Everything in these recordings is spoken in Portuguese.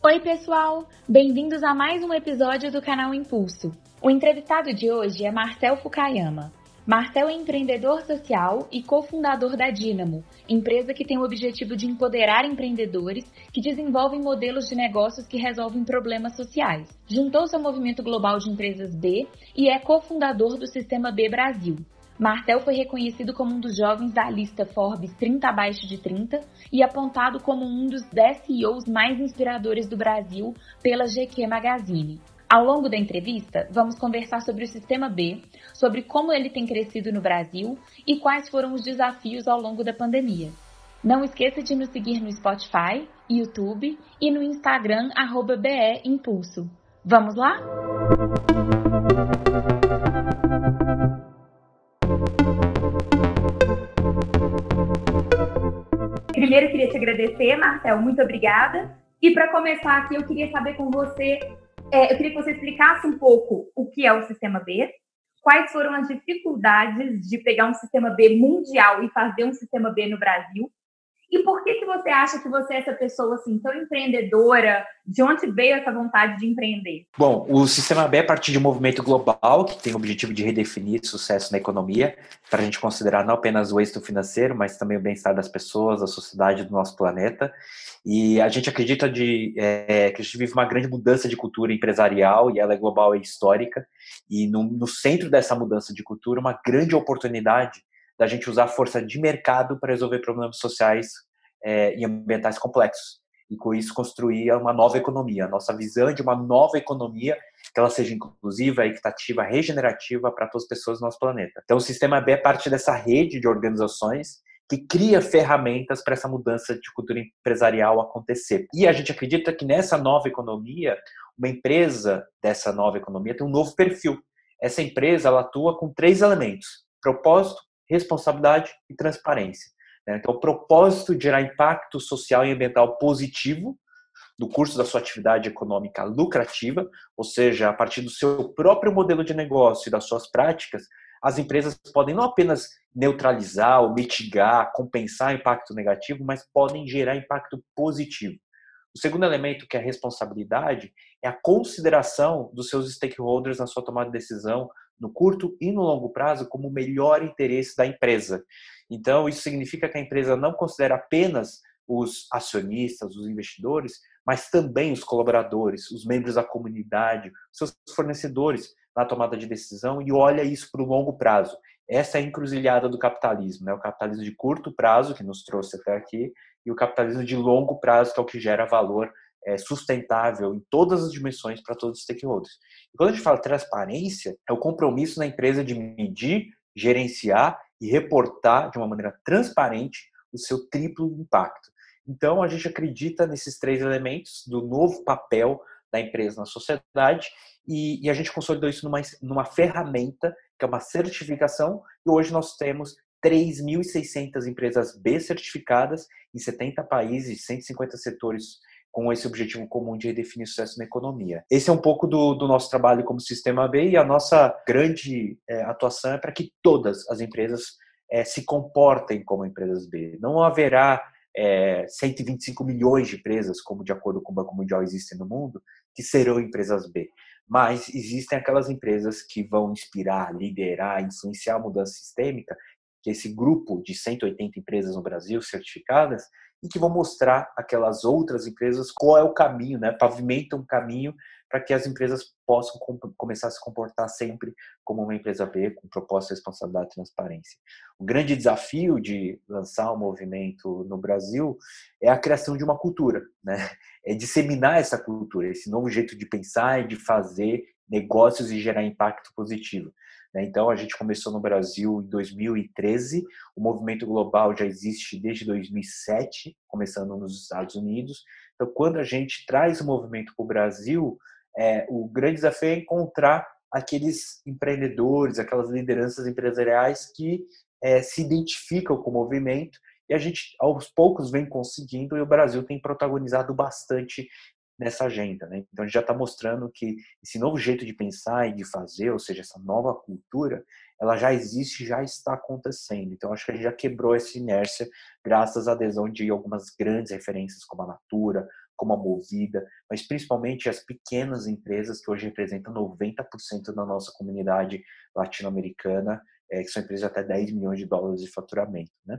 Oi, pessoal! Bem-vindos a mais um episódio do canal Impulso. O entrevistado de hoje é Marcel Fukayama. Marcel é empreendedor social e cofundador da Dynamo, empresa que tem o objetivo de empoderar empreendedores que desenvolvem modelos de negócios que resolvem problemas sociais. Juntou-se ao movimento global de empresas B e é cofundador do Sistema B Brasil. Marcel foi reconhecido como um dos jovens da lista Forbes 30 abaixo de 30 e apontado como um dos 10 CEOs mais inspiradores do Brasil pela GQ Magazine. Ao longo da entrevista, vamos conversar sobre o Sistema B, sobre como ele tem crescido no Brasil e quais foram os desafios ao longo da pandemia. Não esqueça de nos seguir no Spotify, YouTube e no Instagram @BEImpulso. Vamos lá? Primeiro, eu queria te agradecer, Marcel, muito obrigada. E para começar aqui, eu queria saber com você, eu queria que você explicasse um pouco o que é o Sistema B, quais foram as dificuldades de pegar um Sistema B mundial e fazer um Sistema B no Brasil, e por que você acha que você é essa pessoa assim, tão empreendedora? De onde veio essa vontade de empreender? Bom, o Sistema B é parte de um movimento global que tem o objetivo de redefinir sucesso na economia, para a gente considerar não apenas o êxito financeiro, mas também o bem-estar das pessoas, da sociedade, do nosso planeta. E a gente acredita que a gente vive uma grande mudança de cultura empresarial, e ela é global e histórica, e no centro dessa mudança de cultura, uma grande oportunidade da gente usar a força de mercado para resolver problemas sociais e ambientais complexos. E com isso construir uma nova economia. A nossa visão é de uma nova economia que ela seja inclusiva, equitativa, regenerativa para todas as pessoas do nosso planeta. Então o Sistema B é parte dessa rede de organizações que cria ferramentas para essa mudança de cultura empresarial acontecer. E a gente acredita que nessa nova economia, uma empresa dessa nova economia tem um novo perfil. Essa empresa ela atua com 3 elementos: propósito, responsabilidade e transparência. Então, o propósito de gerar impacto social e ambiental positivo no curso da sua atividade econômica lucrativa, ou seja, a partir do seu próprio modelo de negócio e das suas práticas, as empresas podem não apenas neutralizar ou mitigar, compensar impacto negativo, mas podem gerar impacto positivo. O segundo elemento, que é a responsabilidade, é a consideração dos seus stakeholders na sua tomada de decisão no curto e no longo prazo como o melhor interesse da empresa. Então, isso significa que a empresa não considera apenas os acionistas, os investidores, mas também os colaboradores, os membros da comunidade, seus fornecedores na tomada de decisão, e olha isso para o longo prazo. Essa é a encruzilhada do capitalismo, né? O capitalismo de curto prazo, que nos trouxe até aqui, e o capitalismo de longo prazo, que é o que gera valor sustentável em todas as dimensões para todos os stakeholders. E quando a gente fala transparência, é o compromisso na empresa de medir, gerenciar e reportar de uma maneira transparente o seu triplo impacto. Então, a gente acredita nesses 3 elementos do novo papel da empresa na sociedade, e a gente consolidou isso numa ferramenta, que é uma certificação, e hoje nós temos 3.600 empresas B certificadas em 70 países, 150 setores, com esse objetivo comum de redefinir sucesso na economia. Esse é um pouco do nosso trabalho como Sistema B, e a nossa grande atuação é para que todas as empresas se comportem como empresas B. Não haverá 125 milhões de empresas, como de acordo com o Banco Mundial existem no mundo, que serão empresas B. Mas existem aquelas empresas que vão inspirar, liderar, influenciar a mudança sistêmica, que é esse grupo de 180 empresas no Brasil certificadas, e que vão mostrar aquelas outras empresas qual é o caminho, né? Pavimentam um caminho para que as empresas possam começar a se comportar sempre como uma empresa B, com propósito, responsabilidade e transparência. O grande desafio de lançar um movimento no Brasil é a criação de uma cultura, né? É disseminar essa cultura, esse novo jeito de pensar e de fazer negócios e gerar impacto positivo. Então, a gente começou no Brasil em 2013, o movimento global já existe desde 2007, começando nos Estados Unidos. Então, quando a gente traz o movimento para o Brasil, o grande desafio é encontrar aqueles empreendedores, aquelas lideranças empresariais que se identificam com o movimento, e a gente, aos poucos, vem conseguindo, e o Brasil tem protagonizado bastante nessa agenda, né? Então a gente já está mostrando que esse novo jeito de pensar e de fazer, ou seja, essa nova cultura, ela já existe, já está acontecendo. Então acho que a gente já quebrou essa inércia graças à adesão de algumas grandes referências como a Natura, como a Movida, mas principalmente as pequenas empresas que hoje representam 90% da nossa comunidade latino-americana, que são empresas de até 10 milhões de dólares de faturamento, né?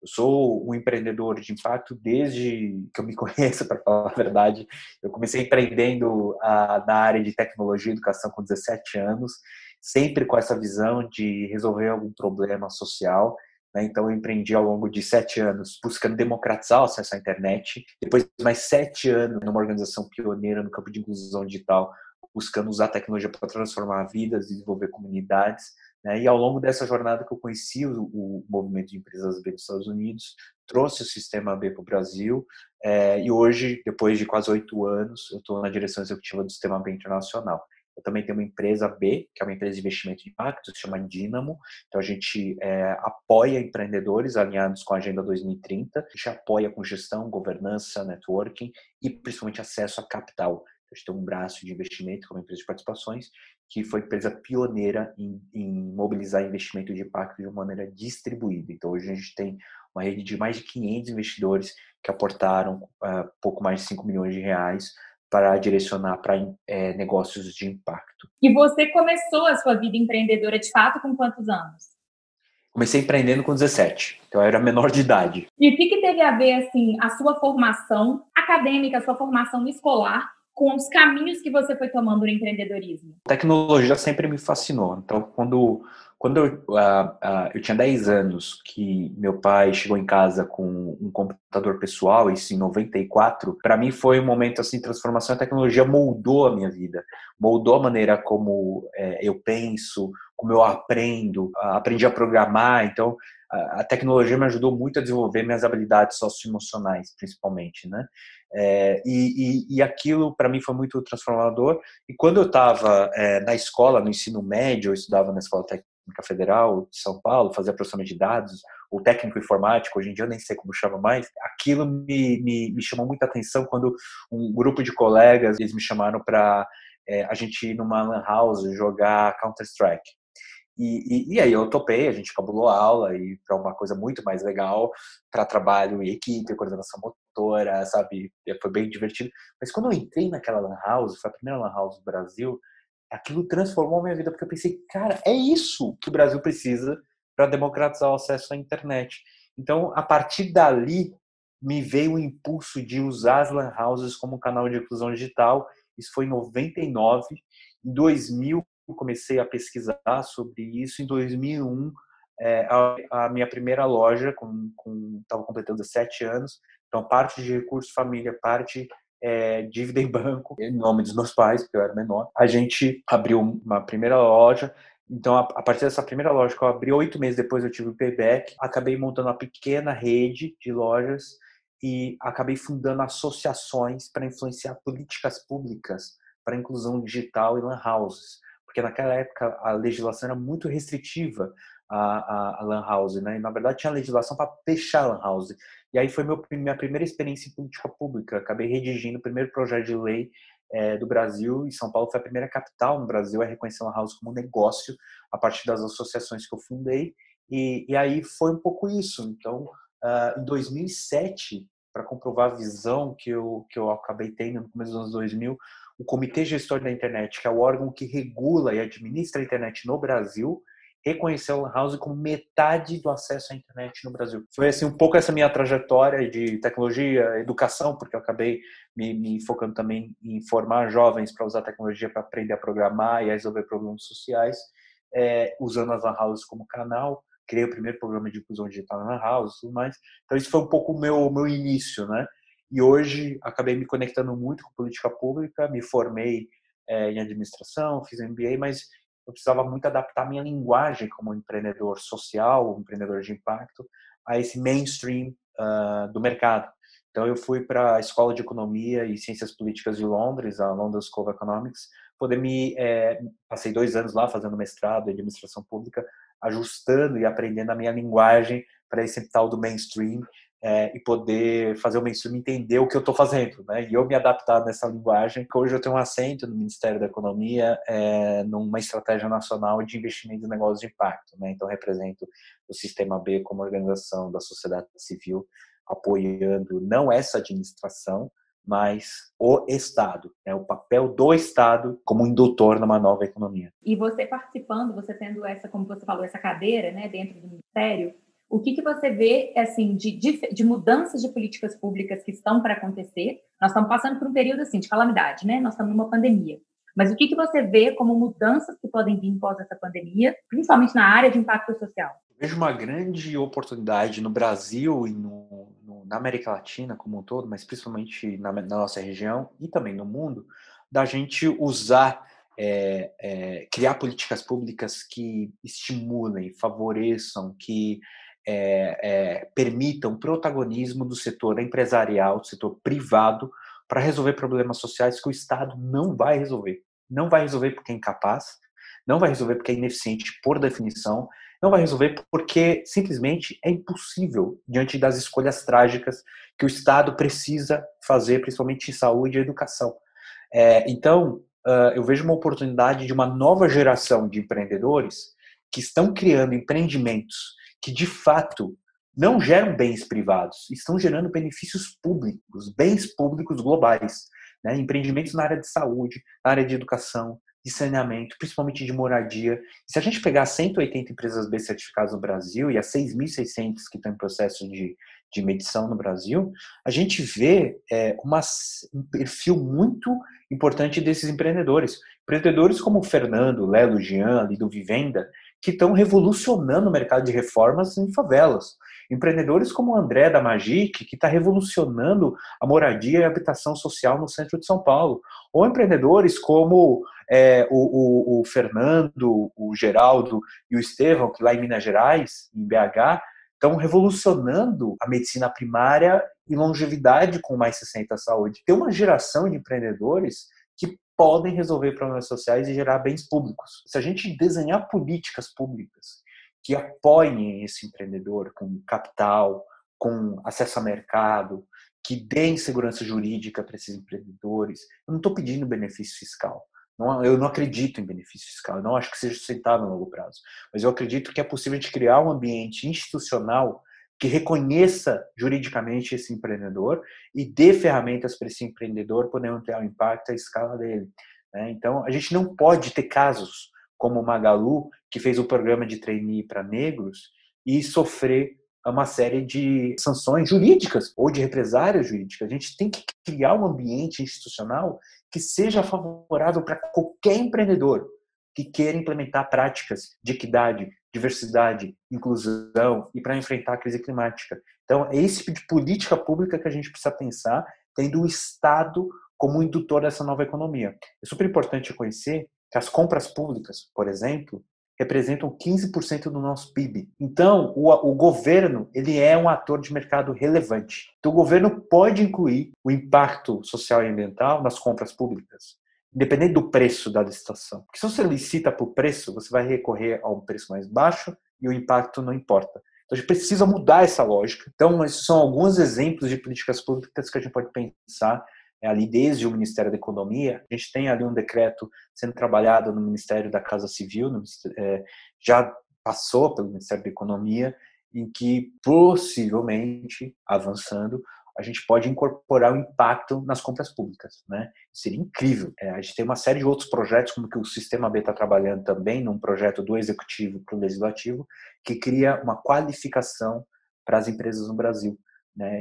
Eu sou um empreendedor de impacto desde que eu me conheço, para falar a verdade. Eu comecei empreendendo na área de tecnologia e educação com 17 anos, sempre com essa visão de resolver algum problema social. Então, eu empreendi ao longo de 7 anos buscando democratizar o acesso à internet. Depois, mais 7 anos numa organização pioneira no campo de inclusão digital, buscando usar a tecnologia para transformar vidas e desenvolver comunidades. E ao longo dessa jornada que eu conheci o movimento de empresas B dos Estados Unidos, trouxe o Sistema B para o Brasil, e hoje, depois de quase 8 anos, eu estou na direção executiva do Sistema B Internacional. Eu também tenho uma empresa B, que é uma empresa de investimento de impacto, se chama Dynamo. Então, a gente apoia empreendedores alinhados com a Agenda 2030. A gente apoia com gestão, governança, networking e, principalmente, acesso a capital. A gente tem um braço de investimento, como empresa de participações, que foi empresa pioneira em mobilizar investimento de impacto de uma maneira distribuída. Então, hoje a gente tem uma rede de mais de 500 investidores que aportaram pouco mais de 5 milhões de reais para direcionar para negócios de impacto. E você começou a sua vida empreendedora de fato com quantos anos? Comecei empreendendo com 17, então eu era menor de idade. E o que teve a ver, assim, a sua formação acadêmica, a sua formação escolar, com os caminhos que você foi tomando no empreendedorismo? A tecnologia sempre me fascinou. Então, quando eu tinha 10 anos, que meu pai chegou em casa com um computador pessoal, isso em 94, para mim foi um momento assim de transformação. A tecnologia moldou a minha vida, moldou a maneira como eu penso, como eu aprendo, aprendi a programar. Então, a tecnologia me ajudou muito a desenvolver minhas habilidades socioemocionais, principalmente, né? E aquilo para mim foi muito transformador. E quando eu estava na escola, no ensino médio, eu estudava na Escola Técnica Federal de São Paulo, fazia processamento de dados, o técnico informático, hoje em dia eu nem sei como chama mais. Aquilo me chamou muita atenção quando um grupo de colegas, eles me chamaram para a gente ir numa lan house jogar Counter-Strike. E aí eu topei, a gente cabulou a aula e para uma coisa muito mais legal, para trabalho em equipe, coordenação motora, sabe? Foi bem divertido. Mas quando eu entrei naquela lan house, foi a primeira lan house do Brasil, aquilo transformou a minha vida, porque eu pensei, cara, é isso que o Brasil precisa para democratizar o acesso à internet. Então, a partir dali, me veio o impulso de usar as lan houses como canal de inclusão digital. Isso foi em 99. Em 2000, eu comecei a pesquisar sobre isso. Em 2001, a minha primeira loja, estava completando 17 anos, então parte de recursos família, parte dívida em banco, em nome dos meus pais, porque eu era menor. A gente abriu uma primeira loja. Então, a partir dessa primeira loja que eu abri, 8 meses depois eu tive o payback, acabei montando uma pequena rede de lojas e acabei fundando associações para influenciar políticas públicas para inclusão digital e lan houses. Porque naquela época a legislação era muito restritiva a lan house, né? E, na verdade, tinha legislação para fechar a lan house. E aí foi minha primeira experiência em política pública. Acabei redigindo o primeiro projeto de lei do Brasil, e São Paulo foi a primeira capital no Brasil a reconhecer a lan house como negócio a partir das associações que eu fundei. E aí foi um pouco isso. Então, em 2007, para comprovar a visão que eu acabei tendo no começo dos anos 2000, o Comitê Gestor da Internet, que é o órgão que regula e administra a internet no Brasil, reconheceu a Lan House como metade do acesso à internet no Brasil. Foi assim um pouco essa minha trajetória de tecnologia, educação, porque eu acabei me focando também em formar jovens para usar a tecnologia para aprender a programar e a resolver problemas sociais, usando as Lan Houses como canal. Criei o primeiro programa de inclusão digital na Lan House e tudo mais. Então, isso foi um pouco o meu início, né? E hoje acabei me conectando muito com política pública, me formei em administração, fiz MBA, mas eu precisava muito adaptar a minha linguagem como empreendedor social, um empreendedor de impacto, a esse mainstream do mercado. Então, eu fui para a Escola de Economia e Ciências Políticas de Londres, a London School of Economics, passei 2 anos lá fazendo mestrado em administração pública, ajustando e aprendendo a minha linguagem para esse tal do mainstream, e poder fazer o mainstream entender o que eu estou fazendo, né? E eu me adaptar nessa linguagem, que hoje eu tenho um assento no Ministério da Economia, numa estratégia nacional de investimento em negócios de impacto, né? Então, represento o Sistema B como organização da sociedade civil apoiando não essa administração, mas o Estado, né, o papel do Estado como indutor numa nova economia. E você participando, você tendo essa, como você falou, essa cadeira, né, dentro do Ministério, o que você vê assim, de mudanças de políticas públicas que estão para acontecer? Nós estamos passando por um período assim, de calamidade, né? Nós estamos numa pandemia. Mas o que você vê como mudanças que podem vir após essa pandemia, principalmente na área de impacto social? Vejo uma grande oportunidade no Brasil e na América Latina como um todo, mas principalmente na nossa região e também no mundo, da gente usar, criar políticas públicas que estimulem, favoreçam, que permitam o protagonismo do setor empresarial, do setor privado, para resolver problemas sociais que o Estado não vai resolver. Não vai resolver porque é incapaz, não vai resolver porque é ineficiente por definição, não vai resolver porque simplesmente é impossível diante das escolhas trágicas que o Estado precisa fazer, principalmente em saúde e educação. Então, eu vejo uma oportunidade de uma nova geração de empreendedores que estão criando empreendimentos que, de fato, não geram bens privados, estão gerando benefícios públicos, bens públicos globais, né? Empreendimentos na área de saúde, na área de educação, de saneamento, principalmente de moradia. Se a gente pegar 180 empresas B certificadas no Brasil e as 6.600 que estão em processo de medição no Brasil, a gente vê um perfil muito importante desses empreendedores. Empreendedores como o Fernando, Lelo, Jean, ali do Vivenda, que estão revolucionando o mercado de reformas em favelas. Empreendedores como o André da Magic, que está revolucionando a moradia e a habitação social no centro de São Paulo. Ou empreendedores como o Fernando, o Geraldo e o Estevão, que lá em Minas Gerais, em BH, estão revolucionando a medicina primária e longevidade com mais 60 saúde. Tem uma geração de empreendedores que podem resolver problemas sociais e gerar bens públicos. Se a gente desenhar políticas públicas que apoiem esse empreendedor com capital, com acesso a mercado, que deem segurança jurídica para esses empreendedores, eu não estou pedindo benefício fiscal. Eu não acredito em benefício fiscal, eu não acho que seja sustentável no longo prazo. Mas eu acredito que é possível a gente criar um ambiente institucional que reconheça juridicamente esse empreendedor e dê ferramentas para esse empreendedor poder ampliar o impacto e a escala dele. Então, a gente não pode ter casos como o Magalu, que fez o programa de trainee para negros e sofrer uma série de sanções jurídicas ou de represárias jurídicas. A gente tem que criar um ambiente institucional que seja favorável para qualquer empreendedor que queira implementar práticas de equidade, diversidade, inclusão e para enfrentar a crise climática. Então, é esse tipo de política pública que a gente precisa pensar, tendo o Estado como indutor dessa nova economia. É super importante reconhecer que as compras públicas, por exemplo, representam 15% do nosso PIB. Então, o governo ele é um ator de mercado relevante. Então, o governo pode incluir o impacto social e ambiental nas compras públicas, independente do preço da licitação. Porque se você licita por preço, você vai recorrer a um preço mais baixo e o impacto não importa. Então, a gente precisa mudar essa lógica. Então, esses são alguns exemplos de políticas públicas que a gente pode pensar ali desde o Ministério da Economia. A gente tem ali um decreto sendo trabalhado no Ministério da Casa Civil, já passou pelo Ministério da Economia, em que possivelmente, avançando, a gente pode incorporar o impacto nas compras públicas, né? Seria incrível. A gente tem uma série de outros projetos, como que o Sistema B está trabalhando também, num projeto do Executivo para o Legislativo, que cria uma qualificação para as empresas no Brasil.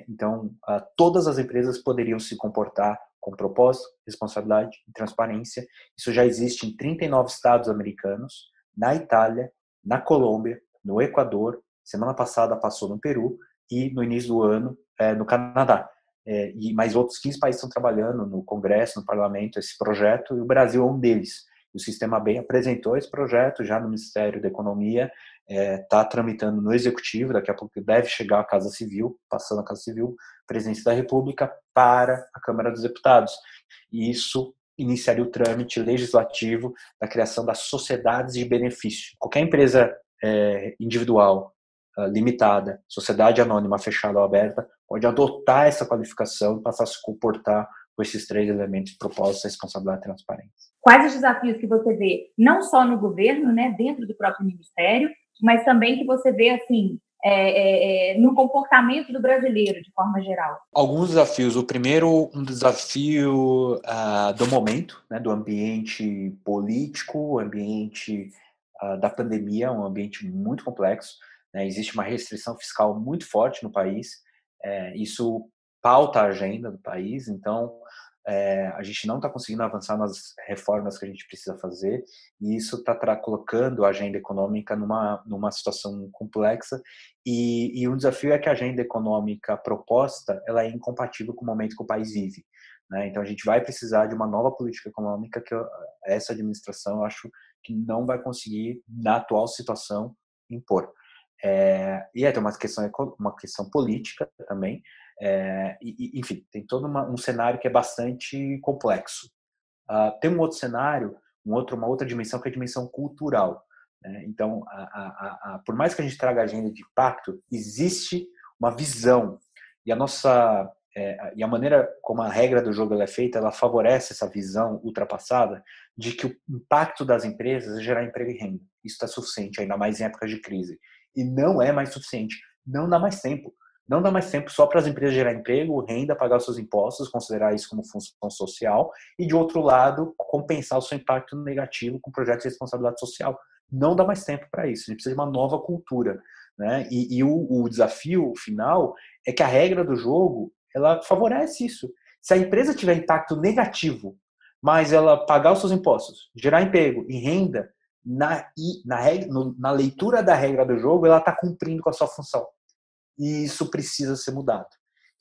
Então, todas as empresas poderiam se comportar com propósito, responsabilidade e transparência. Isso já existe em 39 estados americanos, na Itália, na Colômbia, no Equador, semana passada passou no Peru e no início do ano no Canadá. E mais outros 15 países estão trabalhando no Congresso, no Parlamento, esse projeto, e o Brasil é um deles. O Sistema B apresentou esse projeto já no Ministério da Economia, está tramitando no Executivo, daqui a pouco deve chegar à Casa Civil, passando a Casa Civil, Presidência da República, para a Câmara dos Deputados. E isso iniciaria o trâmite legislativo da criação das sociedades de benefício. Qualquer empresa individual, limitada, sociedade anônima fechada ou aberta, pode adotar essa qualificação e passar a se comportar com esses 3 elementos: propósito, responsabilidade e transparência. Quais os desafios que você vê, não só no governo, né, dentro do próprio ministério, mas também que você vê, assim, no comportamento do brasileiro, de forma geral? Alguns desafios. O primeiro, um desafio do momento, né, do ambiente político, o ambiente da pandemia, um ambiente muito complexo. Né, existe uma restrição fiscal muito forte no país. Isso pauta a agenda do país, então a gente não está conseguindo avançar nas reformas que a gente precisa fazer, e isso está colocando a agenda econômica numa situação complexa, e um desafio é que a agenda econômica proposta ela é incompatível com o momento que o país vive. Né? Então a gente vai precisar de uma nova política econômica que essa administração, eu acho que não vai conseguir, na atual situação, impor. E tem uma questão política também, enfim, tem todo um cenário que é bastante complexo. Tem um outro cenário, uma outra dimensão, que é a dimensão cultural. Né? Então, por mais que a gente traga a agenda de impacto, existe uma visão, e e a maneira como a regra do jogo ela é feita, ela favorece essa visão ultrapassada de que o impacto das empresas é gerar emprego e renda. Isso está suficiente, ainda mais em épocas de crise. E não é mais suficiente. Não dá mais tempo. Não dá mais tempo só para as empresas gerar emprego, renda, pagar os seus impostos, considerar isso como função social, e de outro lado, compensar o seu impacto negativo com projetos de responsabilidade social. Não dá mais tempo para isso. A gente precisa de uma nova cultura. Né? E o desafio final é que a regra do jogo ela favorece isso. Se a empresa tiver impacto negativo, mas ela pagar os seus impostos, gerar emprego e renda, na leitura da regra do jogo, ela está cumprindo com a sua função. E isso precisa ser mudado.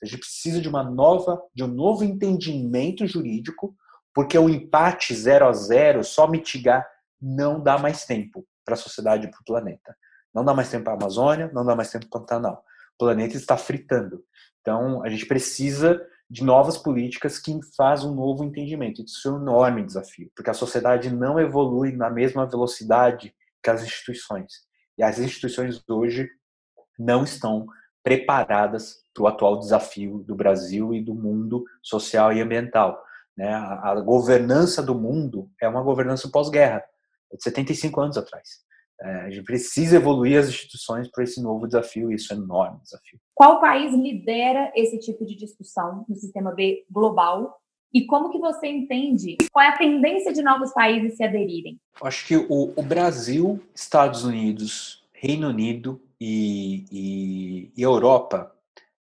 A gente precisa de um novo entendimento jurídico, porque o empate 0-0, só mitigar, não dá mais tempo para a sociedade e para o planeta. Não dá mais tempo para a Amazônia, não dá mais tempo para o Pantanal. O planeta está fritando. Então, a gente precisa de novas políticas que fazem um novo entendimento. Isso é um enorme desafio, porque a sociedade não evolui na mesma velocidade que as instituições. E as instituições hoje não estão preparadas para o atual desafio do Brasil e do mundo social e ambiental. Né? A governança do mundo é uma governança pós-guerra, de 75 anos atrás. A gente precisa evoluir as instituições para esse novo desafio, e isso é um enorme desafio. Qual país lidera esse tipo de discussão no sistema B global? E como que você entende qual é a tendência de novos países se aderirem? Acho que o Brasil, Estados Unidos, Reino Unido e Europa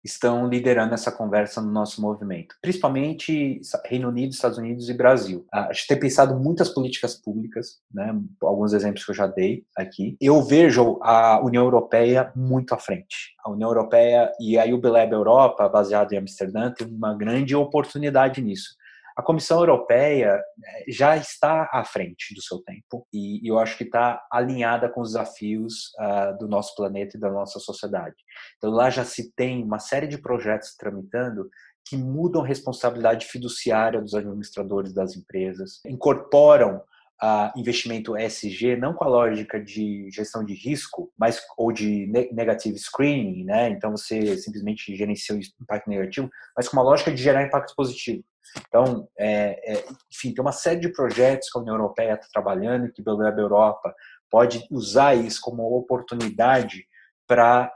estão liderando essa conversa no nosso movimento, principalmente Reino Unido, Estados Unidos e Brasil. A gente tem pensado muitas políticas públicas, né? Alguns exemplos que eu já dei aqui. Eu vejo a União Europeia muito à frente. A União Europeia e a UBLab Europa, baseada em Amsterdã, tem uma grande oportunidade nisso. A Comissão Europeia já está à frente do seu tempo e eu acho que está alinhada com os desafios do nosso planeta e da nossa sociedade. Então, lá já se tem uma série de projetos tramitando que mudam a responsabilidade fiduciária dos administradores das empresas, incorporam investimento ESG, não com a lógica de gestão de risco, mas ou de negative screening, né? Então você simplesmente gerencia o impacto negativo, mas com uma lógica de gerar impacto positivo. Então, enfim, tem uma série de projetos que a União Europeia está trabalhando e que a Europa pode usar isso como uma oportunidade para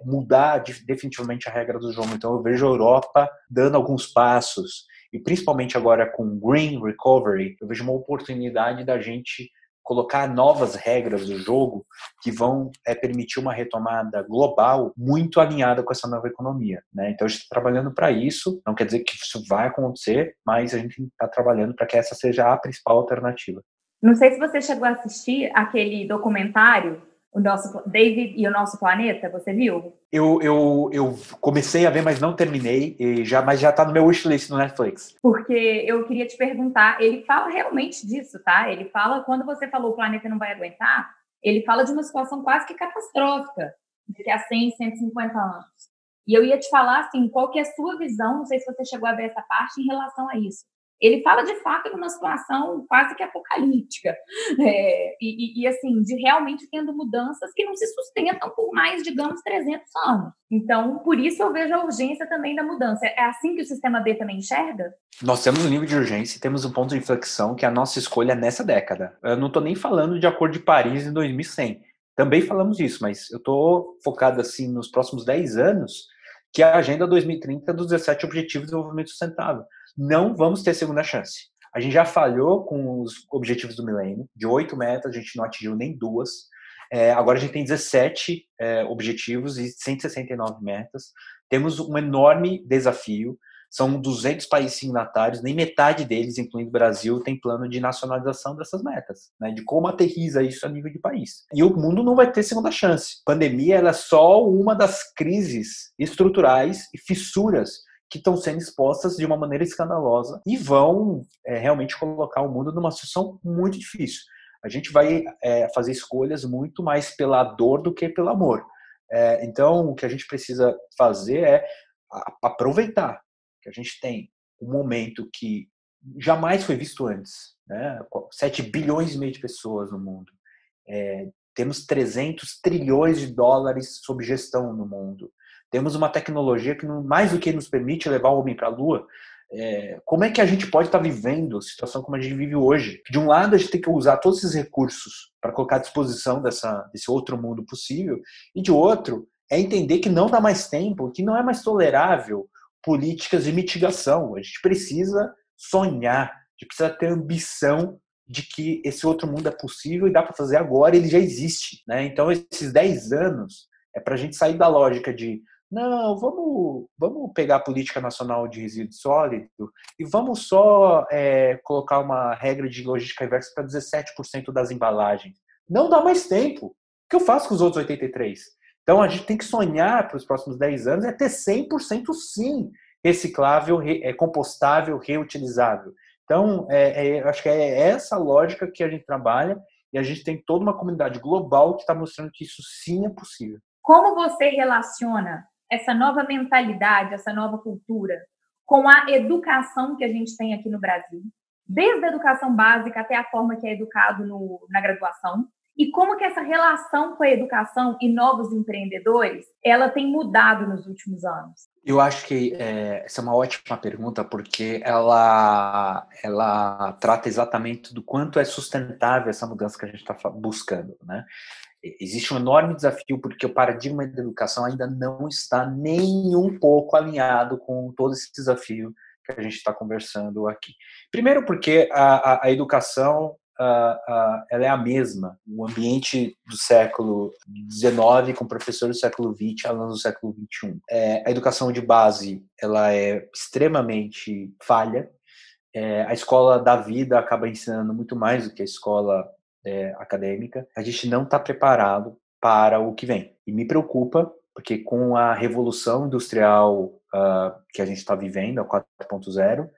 mudar definitivamente a regra do jogo. Então, eu vejo a Europa dando alguns passos, e principalmente agora com Green Recovery, eu vejo uma oportunidade da gente colocar novas regras do jogo que vão permitir uma retomada global muito alinhada com essa nova economia. Né? Então, a gente está trabalhando para isso, não quer dizer que isso vai acontecer, mas a gente está trabalhando para que essa seja a principal alternativa. Não sei se você chegou a assistir aquele documentário, o nosso David e o Nosso Planeta, você viu? Eu comecei a ver, mas não terminei, mas já está no meu wishlist no Netflix. Porque eu queria te perguntar, ele fala realmente disso, tá? Ele fala, quando você falou o planeta não vai aguentar, ele fala de uma situação quase que catastrófica, daqui a 100, 150 anos. E eu ia te falar, assim, qual que é a sua visão, não sei se você chegou a ver essa parte, em relação a isso. Ele fala, de fato, de uma situação quase que apocalíptica. Assim, de realmente tendo mudanças que não se sustentam por mais, digamos, 300 anos. Então, por isso eu vejo a urgência também da mudança. É assim que o sistema B também enxerga? Nós temos um nível de urgência e temos um ponto de inflexão que é a nossa escolha nessa década. Eu não estou nem falando de Acordo de Paris em 2100. Também falamos disso, mas eu estou focado assim nos próximos 10 anos, que é a Agenda 2030 dos 17 Objetivos de Desenvolvimento Sustentável. Não vamos ter segunda chance. A gente já falhou com os objetivos do milênio, de 8 metas, a gente não atingiu nem 2. Agora a gente tem 17 objetivos e 169 metas. Temos um enorme desafio. São 200 países signatários, nem metade deles, incluindo o Brasil, tem plano de nacionalização dessas metas, né, de como aterriza isso a nível de país. E o mundo não vai ter segunda chance. A pandemia ela é só uma das crises estruturais e fissuras que estão sendo expostas de uma maneira escandalosa e vão realmente colocar o mundo numa situação muito difícil. A gente vai fazer escolhas muito mais pela dor do que pelo amor. Então, o que a gente precisa fazer é aproveitar que a gente tem um momento que jamais foi visto antes, né? 7 bilhões e meio de pessoas no mundo. Temos 300 trilhões de dólares sob gestão no mundo. Temos uma tecnologia que, mais do que nos permite levar o homem para a Lua, como é que a gente pode estar vivendo a situação como a gente vive hoje? De um lado, a gente tem que usar todos esses recursos para colocar à disposição desse outro mundo possível, e de outro, é entender que não dá mais tempo, que não é mais tolerável políticas de mitigação. A gente precisa sonhar, a gente precisa ter ambição de que esse outro mundo é possível e dá para fazer agora, ele já existe, né? Então, esses 10 anos é para a gente sair da lógica de não, vamos pegar a política nacional de resíduo sólido e vamos só colocar uma regra de logística inversa para 17% das embalagens. Não dá mais tempo. O que eu faço com os outros 83%? Então, a gente tem que sonhar para os próximos 10 anos ter 100% sim reciclável, compostável, reutilizável. Então, eu acho que é essa lógica que a gente trabalha e a gente tem toda uma comunidade global que está mostrando que isso sim é possível. Como você relaciona essa nova mentalidade, essa nova cultura com a educação que a gente tem aqui no Brasil? Desde a educação básica até a forma que é educado na graduação. E como que essa relação com a educação e novos empreendedores, ela tem mudado nos últimos anos? Eu acho que essa é uma ótima pergunta, porque ela trata exatamente do quanto é sustentável essa mudança que a gente está buscando, né? Existe um enorme desafio, porque o paradigma da educação ainda não está nem um pouco alinhado com todo esse desafio que a gente está conversando aqui. Primeiro porque a educação ela é a mesma. O ambiente do século XIX com professores do século XX, alunos do século XXI. A educação de base ela é extremamente falha. A escola da vida acaba ensinando muito mais do que a escola acadêmica. A gente não está preparado para o que vem. E me preocupa, porque com a revolução industrial que a gente está vivendo, a 4.0,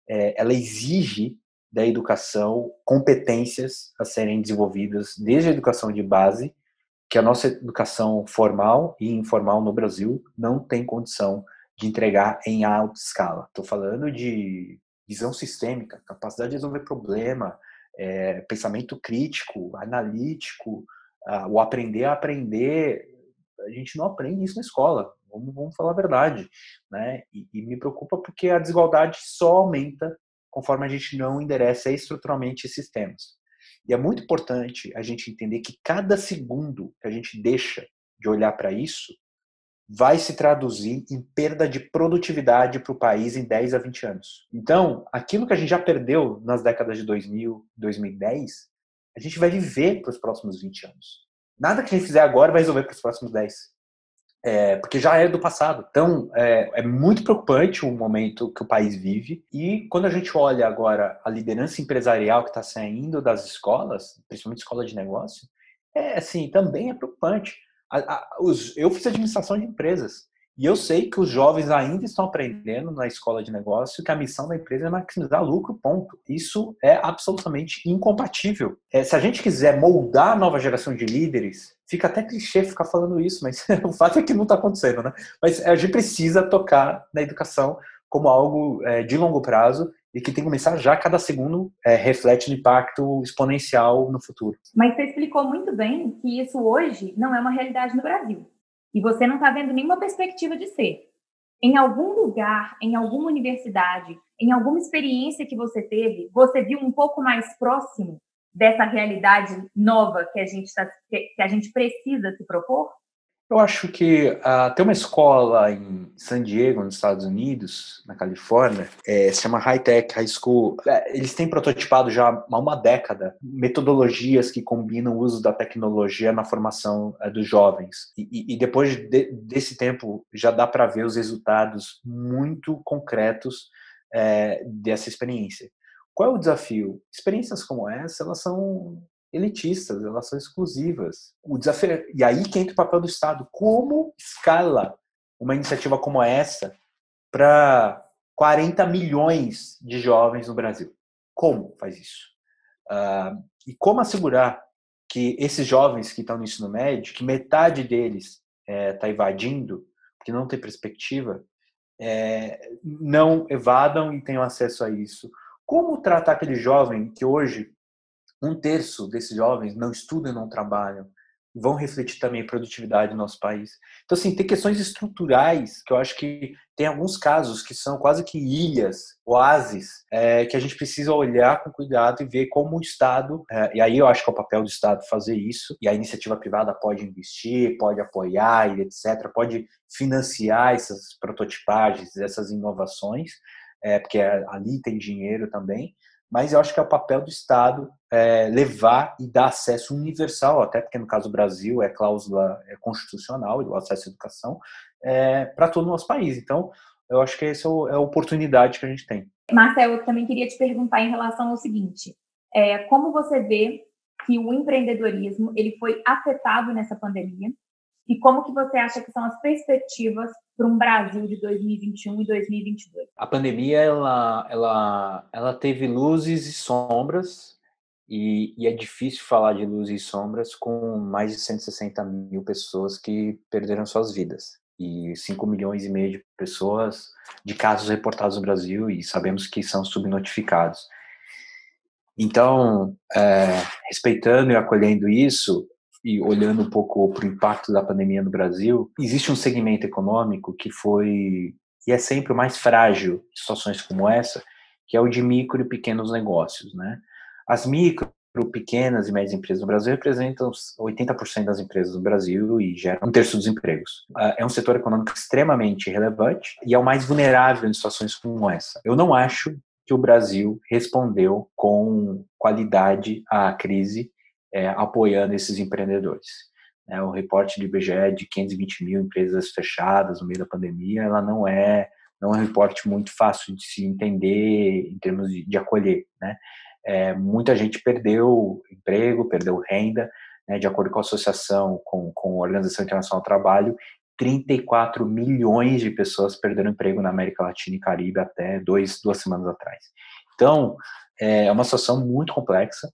ela exige da educação competências a serem desenvolvidas desde a educação de base, que a nossa educação formal e informal no Brasil não tem condição de entregar em alta escala. Estou falando de visão sistêmica, capacidade de resolver problema, pensamento crítico, analítico, o aprender a aprender. A gente não aprende isso na escola, vamos falar a verdade, né? E me preocupa porque a desigualdade só aumenta conforme a gente não endereça estruturalmente esses temas. E é muito importante a gente entender que cada segundo que a gente deixa de olhar para isso vai se traduzir em perda de produtividade para o país em 10 a 20 anos. Então, aquilo que a gente já perdeu nas décadas de 2000, 2010, a gente vai viver para os próximos 20 anos. Nada que a gente fizer agora vai resolver para os próximos 10. Porque já é do passado. Então, é muito preocupante o momento que o país vive. E quando a gente olha agora a liderança empresarial que está saindo das escolas, principalmente escola de negócio, assim, também é preocupante. Eu fiz administração de empresas. E eu sei que os jovens ainda estão aprendendo na escola de negócio que a missão da empresa é maximizar lucro, ponto. Isso é absolutamente incompatível. Se a gente quiser moldar a nova geração de líderes, fica até clichê ficar falando isso, mas o fato é que não está acontecendo, né? Mas a gente precisa tocar na educação como algo de longo prazo e que tem que começar já, cada segundo reflete no impacto exponencial no futuro. Mas você explicou muito bem que isso hoje não é uma realidade no Brasil. E você não está vendo nenhuma perspectiva de ser. Em algum lugar, em alguma universidade, em alguma experiência que você teve, você viu um pouco mais próximo dessa realidade nova que a gente precisa se propor? Eu acho que tem uma escola em San Diego, nos Estados Unidos, na Califórnia, se chama High Tech High School. Eles têm prototipado já há uma década metodologias que combinam o uso da tecnologia na formação dos jovens. E depois desse tempo já dá para ver os resultados muito concretos dessa experiência. Qual é o desafio? Experiências como essa, elas são elitistas, elas são exclusivas. O desafio e aí que entra o papel do Estado. Como escala uma iniciativa como essa para 40 milhões de jovens no Brasil? Como faz isso? E como assegurar que esses jovens que estão no ensino médio, que metade deles está evadindo, porque não tem perspectiva, não evadam e tenham acesso a isso? Como tratar aquele jovem que hoje 1/3 desses jovens não estudam e não trabalham, vão refletir também a produtividade do nosso país. Então, assim, tem questões estruturais que eu acho que tem alguns casos que são quase que ilhas, oásis, que a gente precisa olhar com cuidado e ver como o Estado, e aí eu acho que é o papel do Estado fazer isso, e a iniciativa privada pode investir, pode apoiar, e etc., pode financiar essas prototipagens, essas inovações, porque ali tem dinheiro também, mas eu acho que é o papel do Estado levar e dar acesso universal, até porque no caso do Brasil é cláusula constitucional, o acesso à educação, para todo o nosso país. Então, eu acho que essa é a oportunidade que a gente tem. Marcel, eu também queria te perguntar em relação ao seguinte, como você vê que o empreendedorismo ele foi afetado nessa pandemia e como que você acha que são as perspectivas para um Brasil de 2021 e 2022? A pandemia ela teve luzes e sombras, e é difícil falar de luzes e sombras com mais de 160 mil pessoas que perderam suas vidas e 5 milhões e meio de pessoas de casos reportados no Brasil, e sabemos que são subnotificados. Então, respeitando e acolhendo isso, e olhando um pouco para o impacto da pandemia no Brasil, existe um segmento econômico que foi, e é sempre o mais frágil em situações como essa, que é o de micro e pequenos negócios, né? As micro, pequenas e médias empresas no Brasil representam 80% das empresas no Brasil e geram 1/3 dos empregos. É um setor econômico extremamente relevante e é o mais vulnerável em situações como essa. Eu não acho que o Brasil respondeu com qualidade à crise, apoiando esses empreendedores. O reporte do IBGE de 520 mil empresas fechadas no meio da pandemia, ela não é um reporte muito fácil de se entender em termos de acolher, né? Muita gente perdeu emprego, perdeu renda, né? De acordo com a associação, com a Organização Internacional do Trabalho, 34 milhões de pessoas perderam emprego na América Latina e Caribe até 2 semanas atrás. Então, é uma situação muito complexa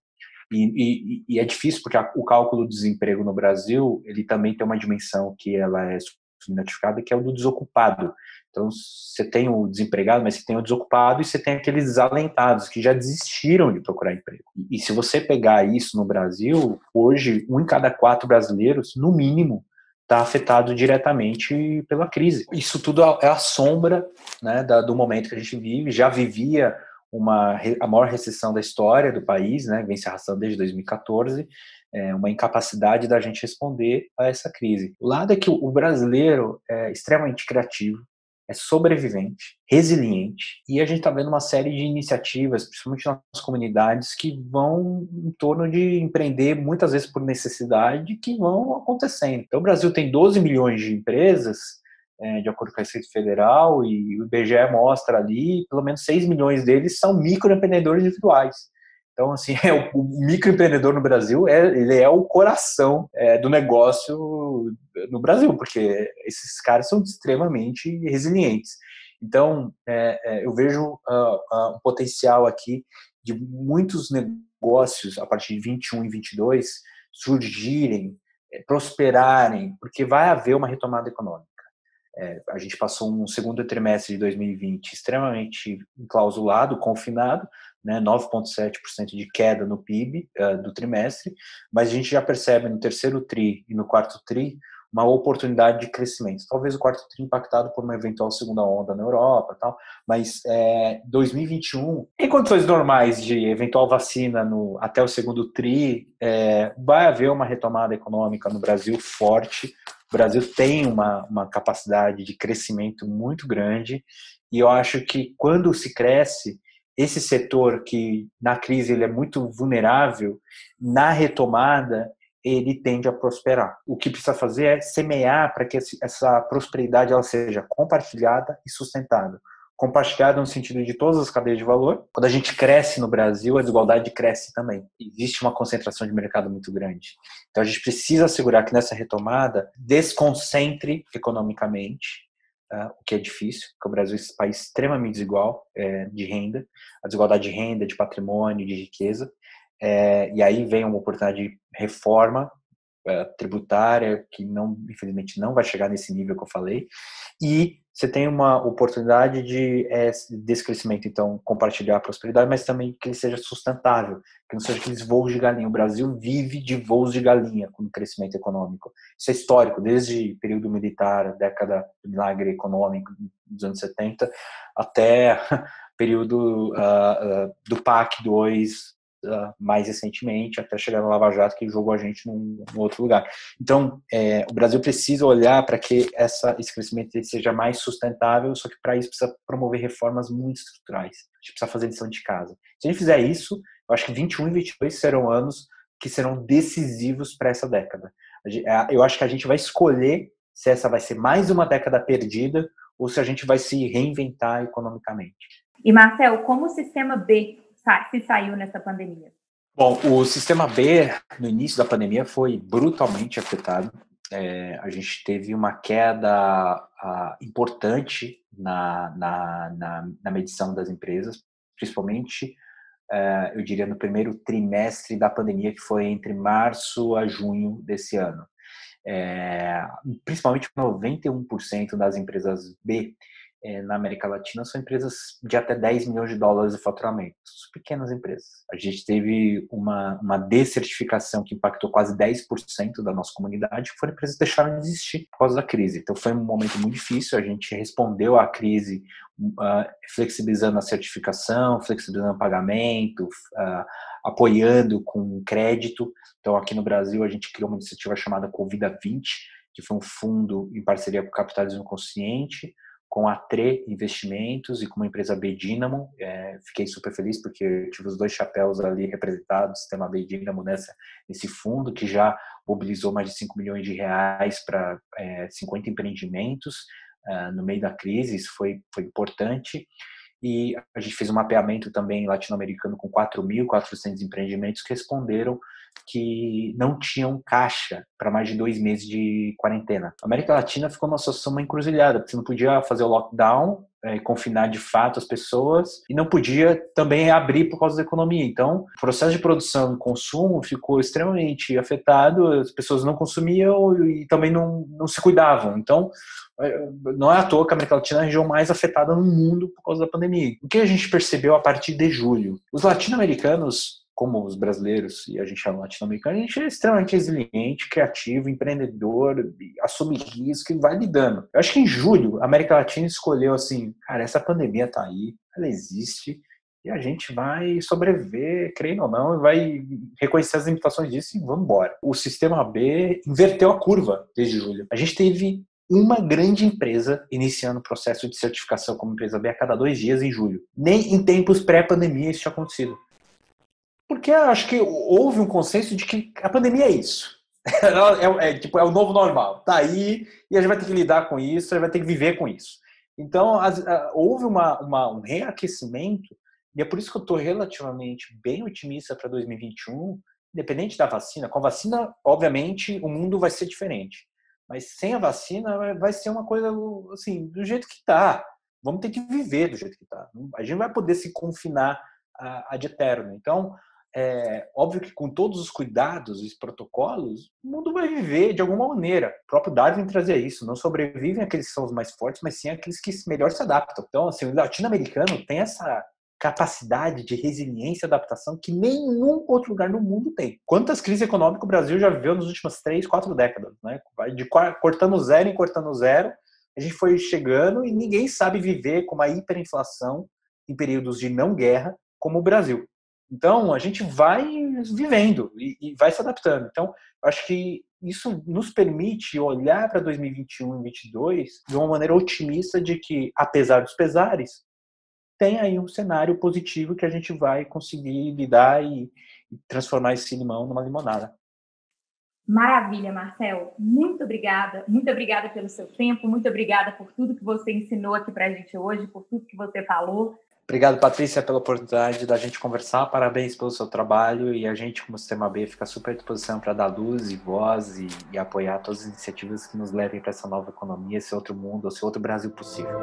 e é difícil porque o cálculo do desemprego no Brasil, ele também tem uma dimensão que ela é subnotificada, que é o do desocupado. Então, você tem o desempregado, mas você tem o desocupado e você tem aqueles desalentados que já desistiram de procurar emprego. E se você pegar isso no Brasil, hoje, 1 em cada 4 brasileiros, no mínimo, está afetado diretamente pela crise. Isso tudo é a sombra, né, do momento que a gente vive. Já vivia a maior recessão da história do país, né, vem se arrastando desde 2014, uma incapacidade da gente responder a essa crise. O lado é que o brasileiro é extremamente criativo, é sobrevivente, resiliente, e a gente está vendo uma série de iniciativas, principalmente nas comunidades, que vão em torno de empreender, muitas vezes por necessidade, que vão acontecendo. Então, o Brasil tem 12 milhões de empresas, de acordo com a Receita Federal, e o IBGE mostra ali, pelo menos 6 milhões deles são microempreendedores individuais. Então, assim, o microempreendedor no Brasil, ele é o coração do negócio no Brasil, porque esses caras são extremamente resilientes. Então, eu vejo um potencial aqui de muitos negócios, a partir de 21 e 22, surgirem, prosperarem, porque vai haver uma retomada econômica. A gente passou um segundo trimestre de 2020 extremamente enclausulado, confinado, né, 9,7% de queda no PIB do trimestre, mas a gente já percebe no terceiro TRI e no quarto TRI uma oportunidade de crescimento. Talvez o quarto tri impactado por uma eventual segunda onda na Europa, tal, mas 2021, em condições normais de eventual vacina até o segundo tri, vai haver uma retomada econômica no Brasil forte. O Brasil tem uma capacidade de crescimento muito grande e eu acho que quando se cresce, esse setor que na crise ele é muito vulnerável, na retomada ele tende a prosperar. O que precisa fazer é semear para que essa prosperidade ela seja compartilhada e sustentável. Compartilhada no sentido de todas as cadeias de valor. Quando a gente cresce no Brasil, a desigualdade cresce também. Existe uma concentração de mercado muito grande. Então a gente precisa assegurar que nessa retomada desconcentre economicamente, o que é difícil, porque o Brasil é um país extremamente desigual de renda, a desigualdade de renda, de patrimônio, de riqueza. E aí vem uma oportunidade de reforma tributária que infelizmente não vai chegar nesse nível que eu falei, e você tem uma oportunidade desse crescimento, então, compartilhar a prosperidade, mas também que ele seja sustentável, que não seja aqueles voos de galinha. O Brasil vive de voos de galinha com o crescimento econômico. Isso é histórico, desde o período militar, década do milagre econômico dos anos 70, até período do PAC 2, mais recentemente, até chegar no Lava Jato, que jogou a gente num outro lugar. Então, o Brasil precisa olhar para que esse crescimento seja mais sustentável, só que para isso precisa promover reformas muito estruturais. A gente precisa fazer lição de casa. Se a gente fizer isso, eu acho que 21 e 22 serão anos que serão decisivos para essa década. Eu acho que a gente vai escolher se essa vai ser mais uma década perdida ou se a gente vai se reinventar economicamente. E, Marcel, como o sistema B se saiu nessa pandemia? Bom, o sistema B, no início da pandemia, foi brutalmente afetado. A gente teve uma queda importante na medição das empresas, principalmente, eu diria, no primeiro trimestre da pandemia, que foi entre março a junho desse ano. Principalmente 91% das empresas B na América Latina são empresas de até 10 milhões de dólares de faturamento, pequenas empresas. A gente teve uma descertificação que impactou quase 10% da nossa comunidade, que foram empresas que deixaram de existir por causa da crise. Então foi um momento muito difícil, a gente respondeu à crise flexibilizando a certificação, flexibilizando o pagamento, apoiando com crédito. Então aqui no Brasil a gente criou uma iniciativa chamada Convida 20, que foi um fundo em parceria com o Capitalismo Consciente, com a TRE Investimentos e com uma empresa B Dynamo. Fiquei super feliz porque eu tive os dois chapéus ali representados, o sistema B Dynamo nesse fundo, que já mobilizou mais de 5 milhões de reais para 50 empreendimentos no meio da crise. Isso foi importante. E a gente fez um mapeamento também latino-americano com 4.400 empreendimentos que responderam que não tinham caixa para mais de 2 meses de quarentena. A América Latina ficou numa situação uma encruzilhada, porque você não podia fazer o lockdown, confinar de fato as pessoas, e não podia também abrir por causa da economia. Então, o processo de produção e consumo ficou extremamente afetado, as pessoas não consumiam e também não se cuidavam. Então, não é à toa que a América Latina é a região mais afetada no mundo por causa da pandemia. O que a gente percebeu a partir de julho? Os latino-americanos, como os brasileiros, e a gente é latino-americano, a gente é extremamente resiliente, criativo, empreendedor, assume risco e vai lidando. Eu acho que em julho, a América Latina escolheu assim, cara, essa pandemia tá aí, ela existe, e a gente vai sobreviver, creio ou não, e vai reconhecer as limitações disso e vamos embora. O sistema B inverteu a curva desde julho. A gente teve uma grande empresa iniciando o processo de certificação como empresa B a cada 2 dias em julho. Nem em tempos pré-pandemia isso tinha acontecido. Porque eu acho que houve um consenso de que a pandemia é isso. É o novo normal. Tá aí e a gente vai ter que lidar com isso, a gente vai ter que viver com isso. Então, houve um reaquecimento, e é por isso que eu estou relativamente bem otimista para 2021, independente da vacina. Com a vacina, obviamente, o mundo vai ser diferente. Mas sem a vacina vai ser uma coisa assim, do jeito que está. Vamos ter que viver do jeito que está. A gente não vai poder se confinar ad eterno. Então, óbvio que com todos os cuidados e protocolos, o mundo vai viver de alguma maneira. O próprio Darwin trazia isso. Não sobrevivem aqueles que são os mais fortes, mas sim aqueles que melhor se adaptam. Então, assim, o latino-americano tem essa capacidade de resiliência e adaptação que nenhum outro lugar no mundo tem. Quantas crises econômicas o Brasil já viveu nas últimas 3, 4 décadas, né? De cortando zero em cortando zero, a gente foi chegando e ninguém sabe viver com uma hiperinflação em períodos de não guerra como o Brasil. Então, a gente vai vivendo e vai se adaptando. Então, eu acho que isso nos permite olhar para 2021 e 2022 de uma maneira otimista de que, apesar dos pesares, tem aí um cenário positivo que a gente vai conseguir lidar e transformar esse limão numa limonada. Maravilha, Marcel. Muito obrigada. Muito obrigada pelo seu tempo. Muito obrigada por tudo que você ensinou aqui para a gente hoje, por tudo que você falou. Obrigado, Patrícia, pela oportunidade da gente conversar. Parabéns pelo seu trabalho. E a gente, como Sistema B, fica super à disposição para dar luz e voz e apoiar todas as iniciativas que nos levem para essa nova economia, esse outro mundo, esse outro Brasil possível.